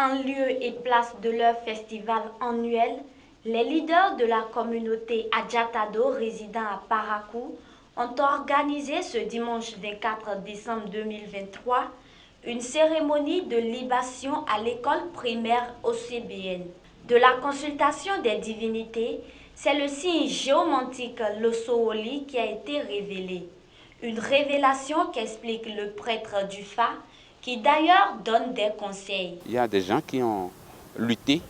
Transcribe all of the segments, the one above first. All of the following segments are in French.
En lieu et place de leur festival annuel, les leaders de la communauté Adjatado résidant à Parakou ont organisé ce dimanche 24 décembre 2023 une cérémonie de libation à l'école primaire OCBN. De la consultation des divinités, c'est le signe géomantique Losowoli qui a été révélé. Une révélation qu'explique le prêtre du Fa, qui d'ailleurs donne des conseils. Il y a des gens qui ont lutté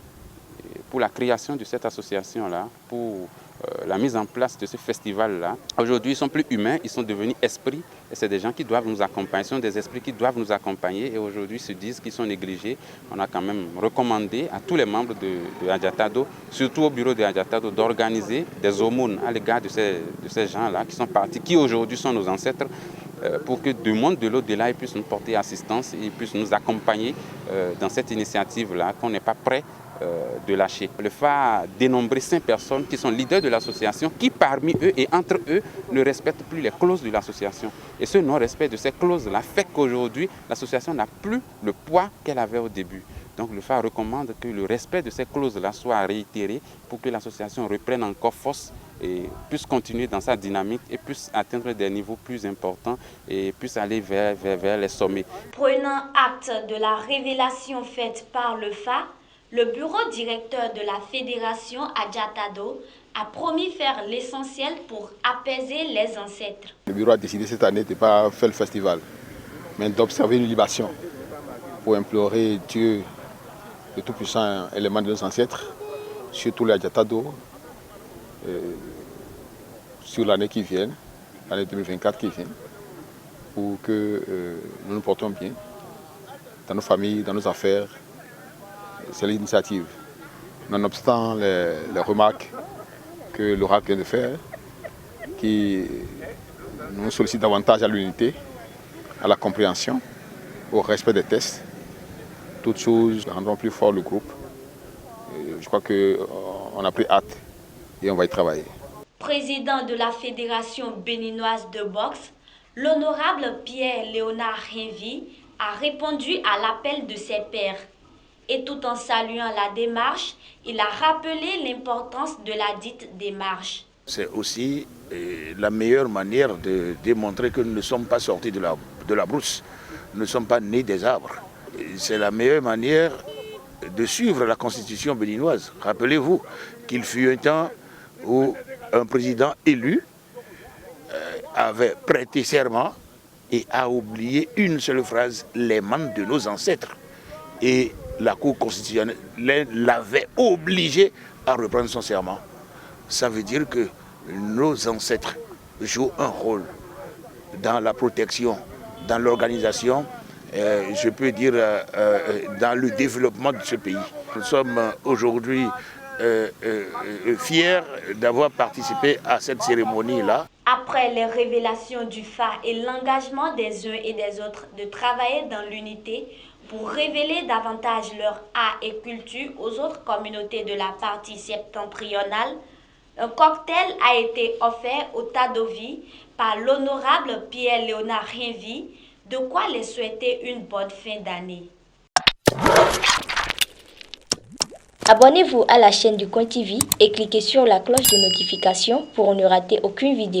pour la création de cette association-là, pour la mise en place de ce festival-là. Aujourd'hui, ils sont plus humains, ils sont devenus esprits, et c'est des gens qui doivent nous accompagner, ce sont des esprits qui doivent nous accompagner, et aujourd'hui se disent qu'ils sont négligés. On a quand même recommandé à tous les membres de Adjatado, surtout au bureau de Adjatado, d'organiser des aumônes à l'égard de ces gens-là qui sont partis, qui aujourd'hui sont nos ancêtres, pour que du monde de l'au-delà, ils puissent nous porter assistance, ils puissent nous accompagner dans cette initiative-là, qu'on n'est pas prêt de lâcher. Le FA a dénombré 5 personnes qui sont leaders de l'association, qui parmi eux et entre eux ne respectent plus les clauses de l'association. Et ce non-respect de ces clauses-là fait qu'aujourd'hui, l'association n'a plus le poids qu'elle avait au début. Donc le FA recommande que le respect de ces clauses-là soit réitéré pour que l'association reprenne encore force et puisse continuer dans sa dynamique et puisse atteindre des niveaux plus importants et puisse aller vers les sommets. Prenant acte de la révélation faite par le FA, le bureau directeur de la fédération Adjatado a promis faire l'essentiel pour apaiser les ancêtres. Le bureau a décidé cette année de ne pas faire le festival, mais d'observer une libation pour implorer Dieu, le tout-puissant élément de nos ancêtres, surtout les Adjatado, sur l'année qui vient, l'année 2024 qui vient, pour que nous nous portons bien dans nos familles, dans nos affaires. C'est l'initiative. Nonobstant les remarques que l'oracle vient de faire, qui nous sollicite davantage à l'unité, à la compréhension, au respect des tests, toutes choses rendront plus fort le groupe. Je crois qu'on a pris hâte et on va y travailler. Président de la Fédération béninoise de boxe, l'honorable Pierre-Léonard Henvy a répondu à l'appel de ses pairs. Et tout en saluant la démarche, il a rappelé l'importance de la dite démarche. C'est aussi la meilleure manière de démontrer que nous ne sommes pas sortis de la brousse, nous ne sommes pas nés des arbres. C'est la meilleure manière de suivre la constitution béninoise. Rappelez-vous qu'il fut un temps où un président élu avait prêté serment et a oublié une seule phrase, les mannes de nos ancêtres. Et la Cour constitutionnelle l'avait obligé à reprendre son serment. Ça veut dire que nos ancêtres jouent un rôle dans la protection, dans l'organisation, je peux dire dans le développement de ce pays. Nous sommes aujourd'hui fiers d'avoir participé à cette cérémonie-là. Après les révélations du FA et l'engagement des uns et des autres de travailler dans l'unité pour révéler davantage leur art et culture aux autres communautés de la partie septentrionale, un cocktail a été offert au Tadovi par l'honorable Pierre-Léonard Henvy, de quoi les souhaiter une bonne fin d'année. Abonnez-vous à la chaîne du Coin TV et cliquez sur la cloche de notification pour ne rater aucune vidéo.